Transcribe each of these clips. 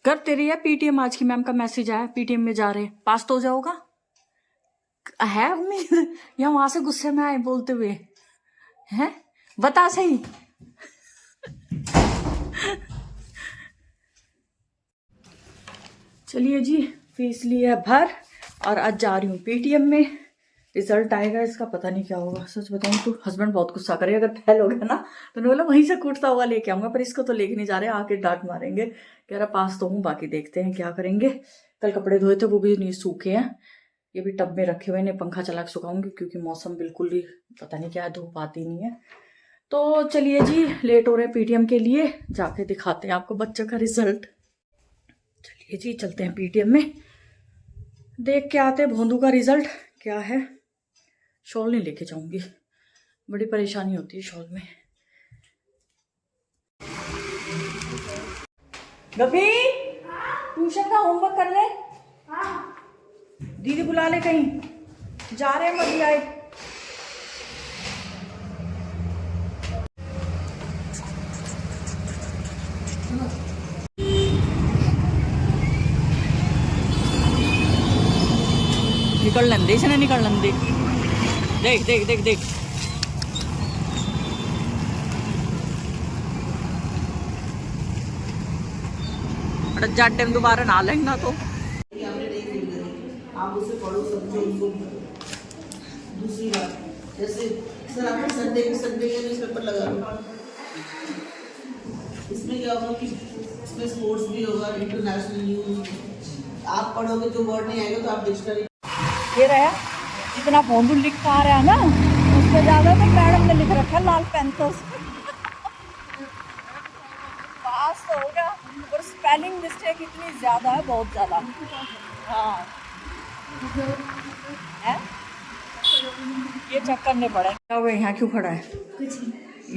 कर तेरी है पीटीएम आज की मैम का मैसेज आया, पीटीएम में जा रहे हैं, पास तो हो जाओगा है उम्मीद, या वहां से गुस्से में आए बोलते हुए हैं? बता सही। चलिए जी, फीस ली है भर और आज जा रही हूँ पीटीएम में। रिजल्ट आएगा इसका, पता नहीं क्या होगा। सच बताऊँ तो हस्बैंड बहुत गुस्सा करे अगर फेल हो गया ना, तो बोला वहीं से कूटता हुआ लेके आऊंगा, पर इसको तो लेके नहीं जा रहे, आके डांट मारेंगे। कह रहा पास तो हूँ, बाकी देखते हैं क्या करेंगे। कल कपड़े धोए थे वो भी नहीं सूखे हैं, ये भी टब में रखे हुए, इन्हें पंखा चला के सुखाऊंगी क्योंकि मौसम बिल्कुल ही पता नहीं क्या है, धूप आती नहीं है। तो चलिए जी, लेट हो रहे हैं पीटीएम के लिए, जाके दिखाते हैं आपको बच्चों का रिजल्ट। चलिए जी, चलते हैं पीटीएम में, देख के आते हैं भोंदू का रिजल्ट क्या है। शॉल नहीं लेके जाऊंगी, बड़ी परेशानी होती है शॉल में। गफी, ट्यूशन का होमवर्क कर ले। दीदी बुला ले, कहीं जा रहे हैं मत आए। निकल लें दे, इसने निकल लें दे। देख देख देख देख, जा टाइम दोबारा ना लेंगे ना तो आप उसे पढ़ो, समझो उनको। दूसरी बात, जैसे सर आपने संडे के न्यूज़पेपर लगा लो, इसमें क्या होगा कि इसमें स्पोर्ट्स भी होगा, इंटरनेशनल न्यूज। आप पढ़ोगे, जो वर्ड नहीं आएगा तो आप डिक्शनरी। ये रहा, जितना भोंदू लिख पा रहा है ना, उससे ज्यादा तो मैडम ने लिख रखा है लाल पेन से। पास तो हो गया, और स्पेलिंग मिस्टेक इतनी ज्यादा है, बहुत ज्यादा। हाँ है? ये चेक करने पड़े। क्या हुआ, यहाँ क्यों खड़ा है?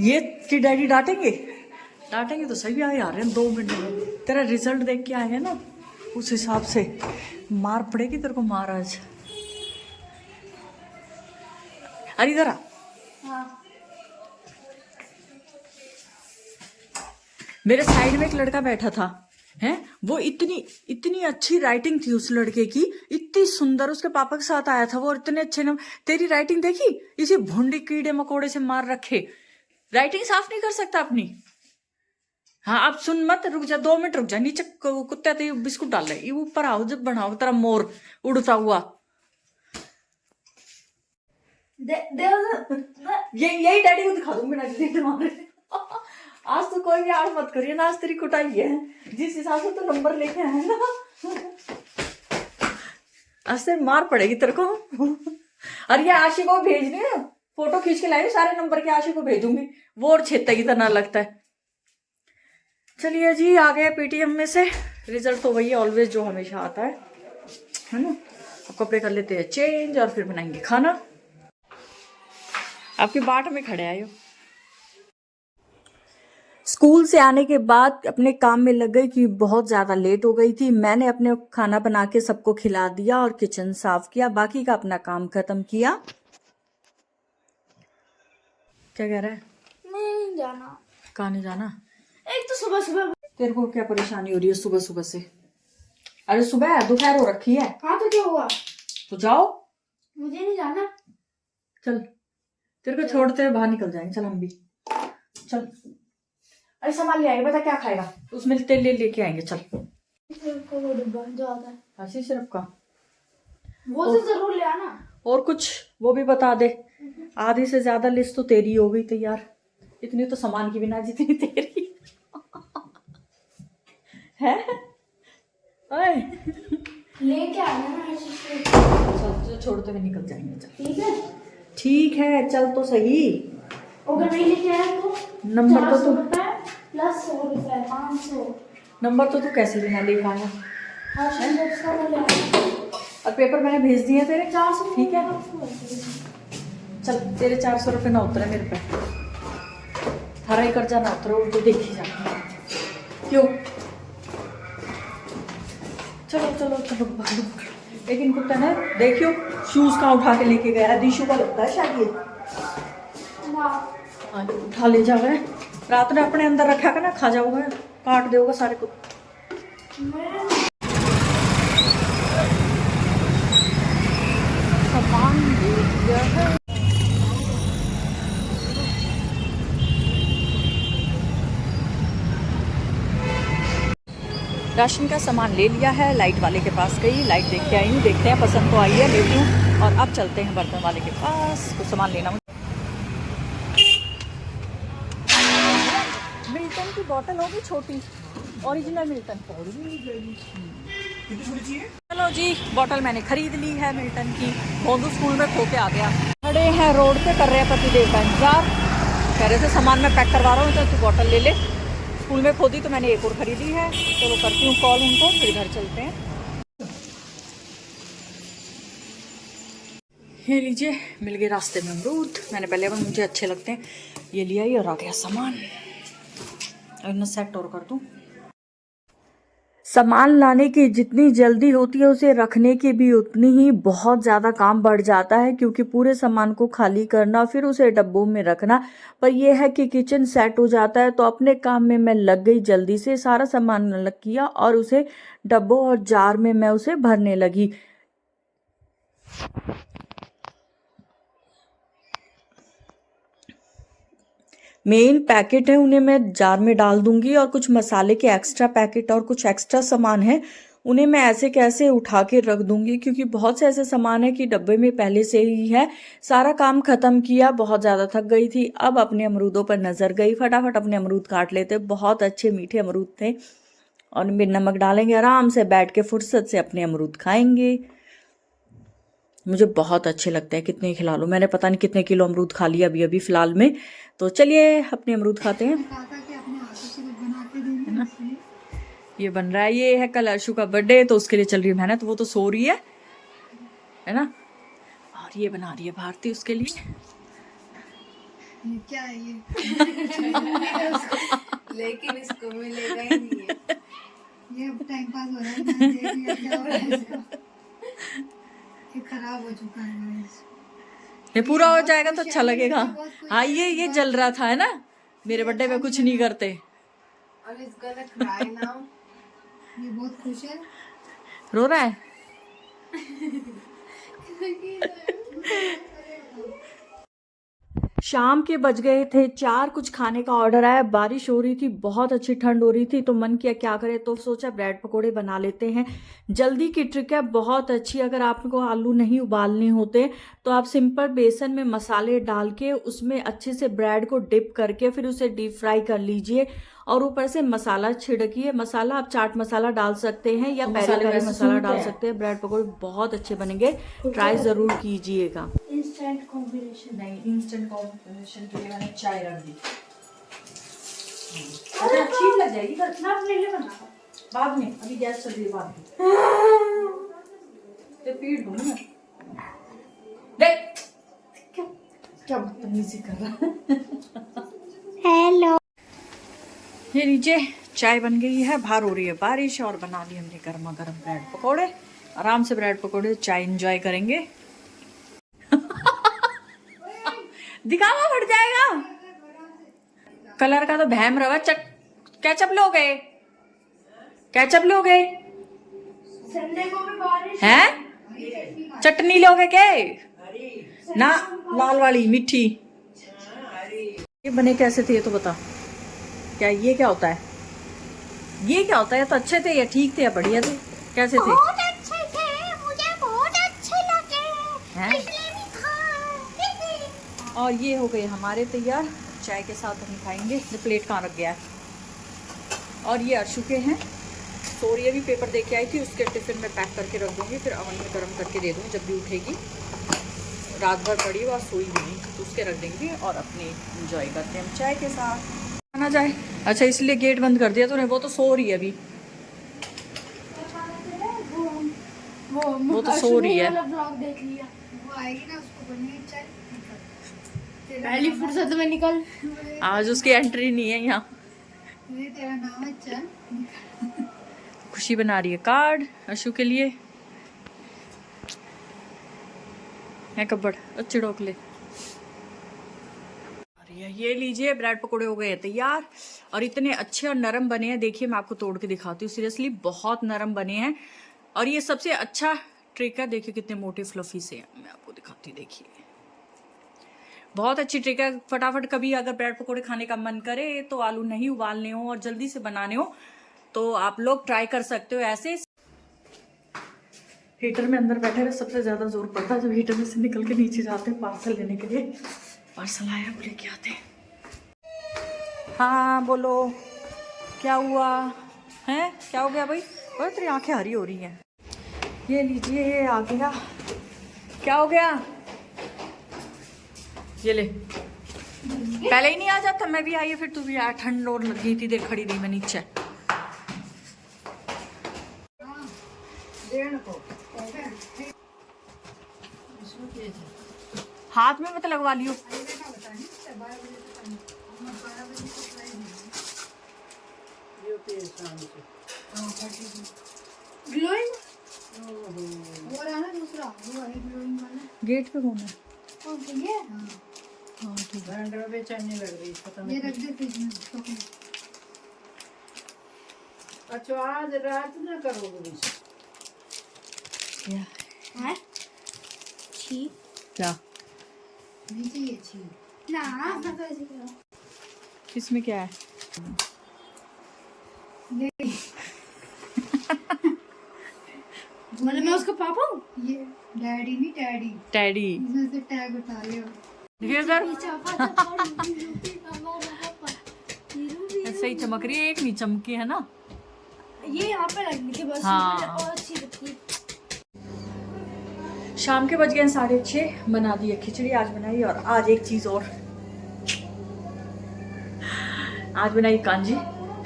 ये कि डैडी डांटेंगे? डांटेंगे तो सही आ रहे हैं 2 मिनट में। तेरा रिजल्ट देख के आएंगे ना, उस हिसाब से मार पड़ेगी तेरे को, मार आज। अरे इधर आ। हाँ। मेरे साइड में एक लड़का बैठा था, हैं? वो इतनी अच्छी राइटिंग थी उस लड़के की, इतनी सुंदर। उसके पापा के साथ आया था वो, और इतने अच्छे ने तेरी राइटिंग देखी? इसी भुंडी कीड़े मकोड़े से मार रखे, राइटिंग साफ नहीं कर सकता अपनी। हाँ अब सुन मत, रुक जा 2 मिनट रुक जा। नीचे कुत्ते तो बिस्कुट डाल रहे, ये ऊपर आओ, जब बनाओ तेरा मोर उड़ता हुआ। यही डैडी को दिखा दूंगी। आज तो कोई भी आड़ मत करिए ना, आज तेरी कुटाई है, जिस हिसाब से तो नंबर लेके आए ना, आज से मार पड़ेगी तेरे को। अरे ये आशी को भेजनी है, फोटो खींच के लाई सारे नंबर के, आशी को भेजूंगी, वो और छेत्ता की तरह लगता है। चलिए जी, आ गए पीटीएम में से। रिजल्ट तो वही है ऑलवेज जो हमेशा आता है ना। अब कपड़े कर लेते हैं चेंज और फिर बनाएंगे खाना। आपकी बाट में खड़े आए हो। स्कूल से आने के बाद अपने काम में लग गई कि बहुत ज्यादा लेट हो गई थी। मैंने अपने खाना बना के सबको खिला दिया और किचन साफ किया, बाकी का अपना काम खत्म किया। क्या कह रहा है? नहीं जाना। कहाँ नहीं जाना? एक तो सुबह सुबह। तेरे को क्या परेशानी हो रही है सुबह सुबह से? अरे सुबह दोपहर हो रखी है। हाँ तो क्या हुआ? तो जाओ। मुझे नहीं जाना। चल, तेरे को छोड़ते हुए बाहर निकल जाएंगे, चल हम भी चल। अरे सामान ले आएंगे, बता क्या खाएगा, तो उसमें तेल लेके आएंगे, चल। वो डिब्बा जो आता है हंसी सिर्फ का, वो तो जरूर ले आना। और कुछ वो भी बता दे। आधी से ज्यादा लिस्ट तो तेरी हो गई तैयार, इतनी तो सामान की बिना जितनी तेरी है। ओए लेके आना ना, चल छोड़ते हुए निकल जाएंगे, चल। ठीक है ठीक है, चल तो सही। अगर नहीं लेके आया तो नंबर तो तू प्लस 100 रुपए 500। नंबर तो तू कैसे बिना ले पाया? हाँ उसका वो ले आना। और पेपर मैंने भेज दिए तेरे, 400। ठीक है चल। तेरे 400 रुपये ना उतरे मेरे पे, थारा ही कर्जा ना उतरो, तो देखी जा क्यों। चलो चलो चलो भागो। लेकिन कुत्ता ना देखियो, शूज कहाँ उठा के लेके गया, दिशु का लगता है शायद ये। हाँ उठा ले जाओ, रात में अपने अंदर रखा कर ना, खा जाओगे, काट दोगे सारे कुत्ते। सामान ले लिया है। राशन का सामान ले लिया है, लाइट वाले के पास गई, लाइट देख के आई हूँ, देखते हैं पसंद तो आई है, लेती हूँ। और अब चलते हैं बर्तन वाले के पास, कुछ सामान लेना। मिल्टन की बोतल होगी छोटी, ओरिजिनल मिल्टन। चलो जी, बोतल मैंने खरीद ली है मिल्टन की। भोंदू स्कूल में खो के आ गया। खड़े हैं रोड पे, कर रहे हैं पतिदेव का इंतजार। कह रहे थे सामान मैं पैक करवा रहा हूँ तो तू बोतल ले ले। स्कूल में खोदी तो मैंने एक और खरीदी है, चलो करती हूँ कॉल उनको, फिर घर चलते हैं। ये लीजिए, मिल गए रास्ते में अमरूद। मैंने पहले मुझे अच्छे लगते हैं, ये लिया ही और आ गया सामान। और मैं सेट और कर दूं। सामान लाने की जितनी जल्दी होती है, उसे रखने की भी उतनी ही बहुत ज़्यादा काम बढ़ जाता है, क्योंकि पूरे सामान को खाली करना, फिर उसे डब्बों में रखना। पर यह है कि किचन सेट हो जाता है, तो अपने काम में मैं लग गई। जल्दी से सारा सामान अलग किया और उसे डब्बों और जार में मैं उसे भरने लगी। मेन पैकेट है, उन्हें मैं जार में डाल दूंगी, और कुछ मसाले के एक्स्ट्रा पैकेट और कुछ एक्स्ट्रा सामान है, उन्हें मैं ऐसे कैसे उठा के रख दूंगी, क्योंकि बहुत से ऐसे सामान है कि डब्बे में पहले से ही है। सारा काम खत्म किया, बहुत ज़्यादा थक गई थी। अब अपने अमरूदों पर नज़र गई, फटाफट अपने अमरूद काट लेते। बहुत अच्छे मीठे अमरूद थे, और मिर्च नमक डालेंगे, आराम से बैठ के फुर्सत से अपने अमरूद खाएंगे। मुझे बहुत अच्छे लगते हैं, कितने खिला लो। मैंने पता नहीं कितने किलो अमरूद खा लिया अभी अभी फिलहाल में। तो चलिए अपने अमरूद खाते हैं। ये बन रहा है, ये है कल अर्शु का बर्थडे, तो उसके लिए चल रही है मेहनत। वो तो सो रही है ना। और ये बना रही है भारती उसके लिए। ये क्या है ये? लेकिन इसको मिलेगा ही नहीं है। ये टाइम पास हो रहा है, मैं देख लिया क्या हो रहा है इसका। ये खराब हो चुका है। ये पूरा हो जाएगा तो अच्छा लगेगा। हाँ, ये जल रहा था, है ना। मेरे बर्थडे पे कुछ नहीं करते। और इस गला क्राई नाउ। ये बहुत खुश है। रो रहा है। शाम के बज गए थे 4, कुछ खाने का ऑर्डर आया। बारिश हो रही थी, बहुत अच्छी ठंड हो रही थी, तो मन किया क्या करें, तो सोचा ब्रेड पकोड़े बना लेते हैं। जल्दी की ट्रिक है, बहुत अच्छी। अगर आपको आलू नहीं उबालने होते तो आप सिंपल बेसन में मसाले डाल के उसमें अच्छे से ब्रेड को डिप करके फिर उसे डीप फ्राई कर लीजिए, और ऊपर से मसाला छिड़किए। मसाला आप चाट मसाला डाल सकते हैं या पेरी पेरी मसाला डाल सकते हैं। ब्रेड पकोड़े बहुत अच्छे बनेंगे, ट्राई जरूर कीजिएगा। इंस्टेंट कॉम्बिनेशन नहीं, इंस्टेंट कॉम्बिनेशन के लिए मैंने चाय रख दी। अच्छा, अच्छी लग जाएगी ना, अपने लिए बना बाद में। अभी गैस चल रही है, बाद में तो पीट दूंगी मैं। देख क्या बदतमीजी कर रहा है। हेलो, ये नीचे चाय बन गई है, बाहर हो रही है बारिश, और बना ली हमने गर्मा गर्म ब्रेड पकोड़े। आराम से ब्रेड पकोड़े चाय एंजॉय करेंगे। दिखावा बढ़ जाएगा। कलर का तो बहम रवा। कैचअप लोगे? कैचअप लोगे संडे को भी बारिश हैं? चटनी लोगे क्या ना? लाल वाली मीठी। ये बने कैसे थे ये तो बता। क्या ये क्या होता है? ये क्या होता है? तो अच्छे थे या ठीक थे या बढ़िया थे? कैसे थे? बहुत अच्छे थे, मुझे बहुत अच्छे लगे हैं? इसलिए भी खा। और ये हो गए हमारे तैयार, चाय के साथ हम खाएंगे। ये प्लेट कहाँ रख गया है? और ये अर्शु के हैं। सोरिया भी पेपर दे के आई थी, उसके टिफिन में पैक करके रख दूंगी, फिर अवन में गर्म करके दे दूँगी जब भी उठेगी। रात भर पड़ी हुआ सोई भी नहीं, तो उसके रख देंगे और अपने इंजॉय करते हैं हम चाय के साथ। आना जाए। अच्छा, इसलिए गेट बंद कर दिया तूने। वो तो सो रही है अभी, वो तो सो रही है। ब्लॉग देख लिया, वो आएगी ना, उसको बनेगी चाय। पहली फुर्सत में निकल। आज उसकी एंट्री नहीं है यहाँ। तेरा नाम है चल। खुशी बना रही है कार्ड अशु के लिए। है कब्बड़ अच्छे डोकले। ये लीजिए, ब्रेड पकोड़े हो गए हैं तैयार और इतने अच्छे और नरम बने हैं। देखिए मैं आपको तोड़ के दिखाती हूँ, सीरियसली बहुत नरम बने हैं। और ये सबसे अच्छा ट्रिक है, देखिए कितने मोटे फ्लफी से हैं। मैं आपको दिखाती हूँ, देखिए बहुत अच्छी ट्रिक है। फटाफट कभी अगर ब्रेड पकोड़े खाने का मन करे तो आलू नहीं उबालने हो और जल्दी से बनाने हो तो आप लोग ट्राई कर सकते हो ऐसे। हीटर में अंदर बैठे हुए सबसे ज्यादा जोर पड़ता है जब हीटर में से निकल के नीचे जाते हैं पार्सल लेने के लिए। पार्सल आया, बोले क्या आते हैं। हाँ बोलो, क्या हुआ है, क्या हो गया भाई? और तेरी आंखें हरी हो रही हैं। ये लीजिए, ये आ गया। क्या हो गया? ये ले, पहले ही नहीं आ जाता, मैं भी आई फिर तू भी आ। ठंड और लगी थी, देर खड़ी रही मैं नीचे। हाथ में मत लगवा लियो। ग्लोइंग वो रहा ना दूसरा, वो है ग्लोइंग वाला। गेट पे कौन है? कौन सी है? हाँ ठीक है। बेचैनी लग रही है, ये रख दे फ्रिज में चॉकलेट। अच्छा आज रात ना करोगे क्या है? छी क्या नहीं चाहिए छी। ना मैं तो ऐसे करो। इसमें क्या है? मतलब मैं उसका पापा हूँ? ये डैडी नहीं टैडी, टैडी। इसमें से टैग उतार लिया। देखिए सर, ये ऐसे ही चमक रही है, एक नहीं चमकी है ना। यहाँ पे लगने के बस हाँ। और अच्छी लगती है। शाम के बज गए 6:30, बना दी है खिचड़ी आज बनाई। और आज एक चीज और, आज बनाई कांजी,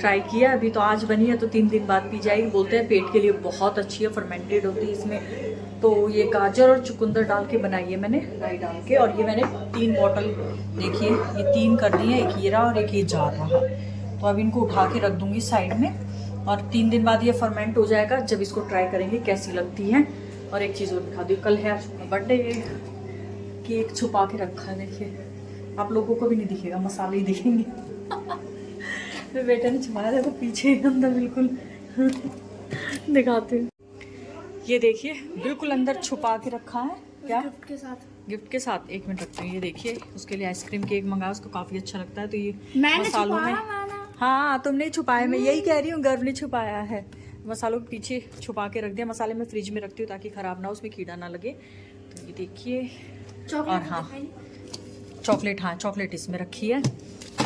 ट्राई किया अभी तो। आज बनी है तो 3 दिन बाद पी जाएगी। बोलते हैं पेट के लिए बहुत अच्छी है, फर्मेंटेड होती है इसमें। तो ये गाजर और चुकंदर डाल के बनाई है मैंने, राई डाल के। और ये मैंने 3 बॉटल, देखिए ये 3 कर दी है, एक ये रहा और एक ये जा रहा। तो अब इनको उठा के रख दूंगी साइड में और 3 दिन बाद ये फर्मेंट हो जाएगा, जब इसको ट्राई करेंगे कैसी लगती है। और एक चीज़ और दिखा दी, कल है बर्थडे, केक छुपा के रखा है। देखिए आप लोगों को भी नहीं दिखेगा, मसाले ही दिखेंगे। मेरे बेटे ने छुपाया, देखो पीछे अंदर बिल्कुल दिखाते हैं। ये देखिए बिल्कुल अंदर छुपा के रखा है। क्या? गिफ्ट के साथ। गिफ्ट के साथ, 1 मिनट रखते हैं। ये देखिए उसके लिए आइसक्रीम केक मंगाया, उसको काफ़ी अच्छा लगता है। तो ये मैंने मसालों में, छुपाया। हाँ तुमने छुपाया, मैं यही कह रही हूँ, गर्व ने छुपाया है। मसालों के पीछे छुपा के रख दिया। मसाले मैं फ्रिज में रखती हूँ ताकि ख़राब ना हो, उसमें कीड़ा ना लगे। तो ये देखिए, और हाँ चॉकलेट, हाँ चॉकलेट इसमें रखी है।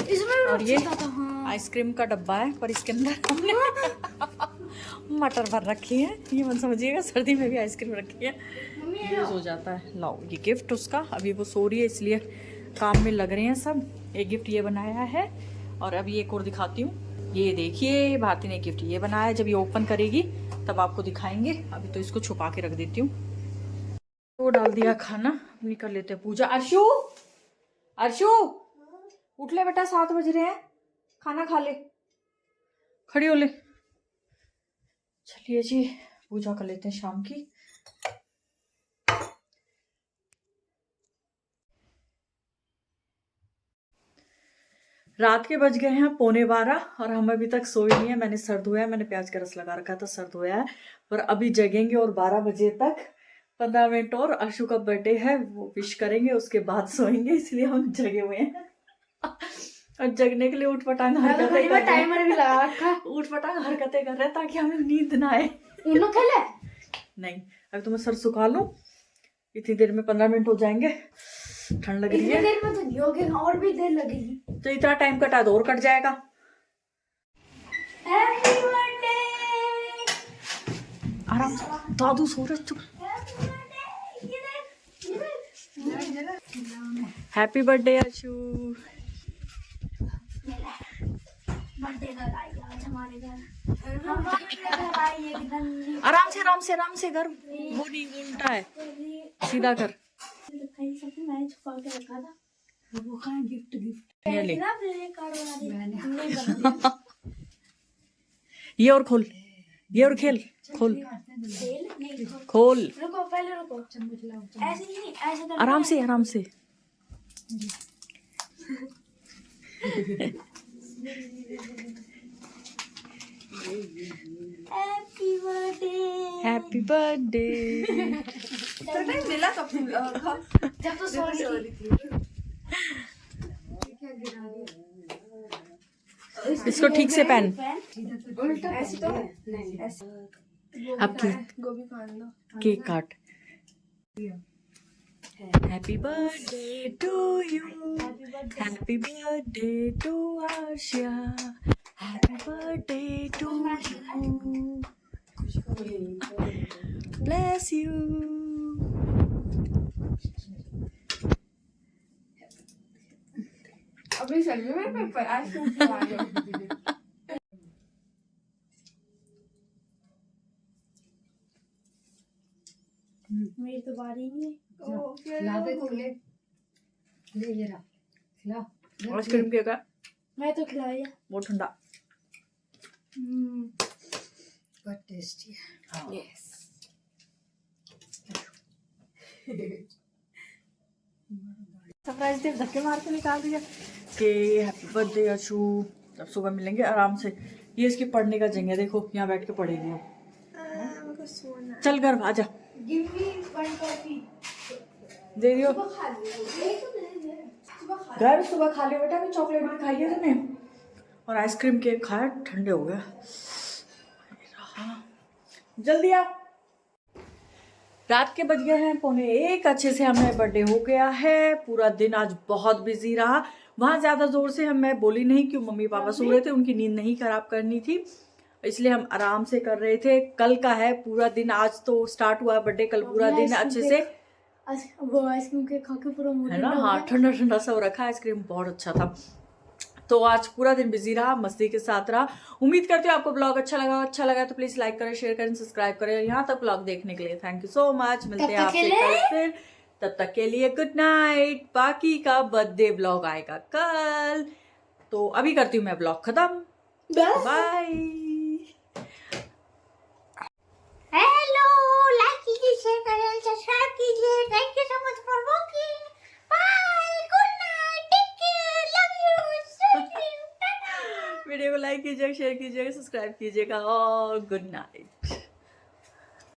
इसमें और ये हाँ। आइसक्रीम का डब्बा है, पर इसके अंदर हमने मटर भर रखी है। ये मत समझिएगा, सर्दी में भी आइसक्रीम रखी है, यूज़ हो जाता है। लाओ ये गिफ्ट उसका, अभी वो सो रही है इसलिए काम में लग रहे हैं सब। एक गिफ्ट ये बनाया है और अभी एक और दिखाती हूँ। ये देखिए भारती ने गिफ्ट ये बनाया है, जब ये ओपन करेगी तब आपको दिखाएंगे। अभी तो इसको छुपा के रख देती हूँ। तो डाल दिया खाना, अब निकल लेते हैं पूजा। अर्शु, अर्शु उठ ले बेटा, 7 बज रहे हैं, खाना खा ले, खड़ी हो ले। चलिए जी पूजा कर लेते हैं शाम की। रात के बज गए हैं 11:15 और हम अभी तक सोए नहीं है। मैंने सर धोया, मैंने प्याज का रस लगा रखा था, सर धोया है। पर अभी जगेंगे और 12 बजे तक 15 मिनट और अशु का बर्थडे है, वो विश करेंगे, उसके बाद सोएंगे, इसलिए हम जगे हुए हैं। और जगने के लिए उठपटांग हरकतें कर रहे हैं। टाइमर भी लगा रखा। उठपटांग हरकतें कर रहे हैं ताकि हमें नींद ना आए। उनो खेले? नहीं, अभी तो मैं सर सुखा लूं, इतनी देर में 15 मिनट हो जाएंगे। ठंड लग रही इतनी है, देर में तो नहीं होगी, और भी देर लगेगी। तो इतना टाइम कटा तो और कट जाएगा। Happy birthday. आराम से, दादू सो रहे, चुप। Happy birthday Ashu. Birthday girl I आज हमारे घर। हम बर्थडे गर्ल आई एकदम। आराम से आराम से आराम से कर, वो नहीं, वो उल्टा है, सीधा कर। मैंने छुपा के रखा था। वो कहाँ गिफ्ट ये ले, ना प्ले कार्ड वाली। ये और खोल, ये और खेल, खोल खेल नहीं खोल, रुको पहले रुको। ऐसे नहीं, ऐसे करना आराम है। से आराम से। Happy birthday. Happy birthday. तो टाइम मिला कब तुम लोगों को? जब तो सो रही थी। क्या गिरा दिया? इसको ठीक से पहन। उल्टा ऐसे तो नहीं ऐसे। अब गोभी खान लो। केक काट। Happy birthday to you, happy birthday to Ashiya, happy birthday to you, bless you. अभी सर्वे में पेपर आज क्यों खिला रहे हो? मेरी तो बारी नहीं है। खिला दे तू ले ये रहा खिला। आइसक्रीम केक है, मैं तो खिलाया। बहुत ठंडा। बहुत टेस्टी है। यस। सरप्राइज दे धक्के मार के निकाल दिया कि हैप्पी बर्थडे अशू, अब सुबह मिलेंगे आराम से। ये इसकी पढ़ने का जगह है, देखो यहाँ बैठ के पढ़ेगी वो। चल घर आजा, गिव मी वन कॉफी। दे दियो। खा लियो। घर सुबह खा लियो बेटा, अभी चॉकलेट भी खाई है तूने और आइसक्रीम केक खाया, ठंडे हो गया। जल्दी आ। रात के बज गए हैं 1:45। अच्छे से हमें बर्थडे हो गया है। पूरा दिन आज बहुत बिजी रहा। वहाँ ज़्यादा ज़ोर से मैं बोली नहीं, क्यों मम्मी पापा सो रहे थे, उनकी नींद नहीं खराब करनी थी, इसलिए हम आराम से कर रहे थे। कल का है पूरा दिन, आज तो स्टार्ट हुआ बर्थडे, कल पूरा दिन अच्छे से वो आइसक्रीम के खा के पूरा है ना। हाँ, ठंडा ठंडा सा हो रखा है, आइसक्रीम बहुत अच्छा था। तो आज पूरा दिन बिजी रहा, मस्ती के साथ रहा। उम्मीद करती हूँ आपको ब्लॉग अच्छा लगा तो प्लीज लाइक करें, शेयर करें, सब्सक्राइब करें। यहाँ तक ब्लॉग देखने के लिए थैंक यू सो मच। मिलते हैं आपसे कल फिर, तब तक के लिए गुड नाइट। बाकी का बर्थडे ब्लॉग आएगा कल, तो अभी करती हूँ मैं ब्लॉग खत्म। बाय। हेलो, लाइक कीजिए, शेयर करें, सब्सक्राइब कीजिए। Thank you so much for watching. Bye, good night, take care, love you, sweet dream, tata. Video को लाइक कीजिएगा, शेयर कीजिएगा, सब्सक्राइब कीजिएगा और गुड नाइट।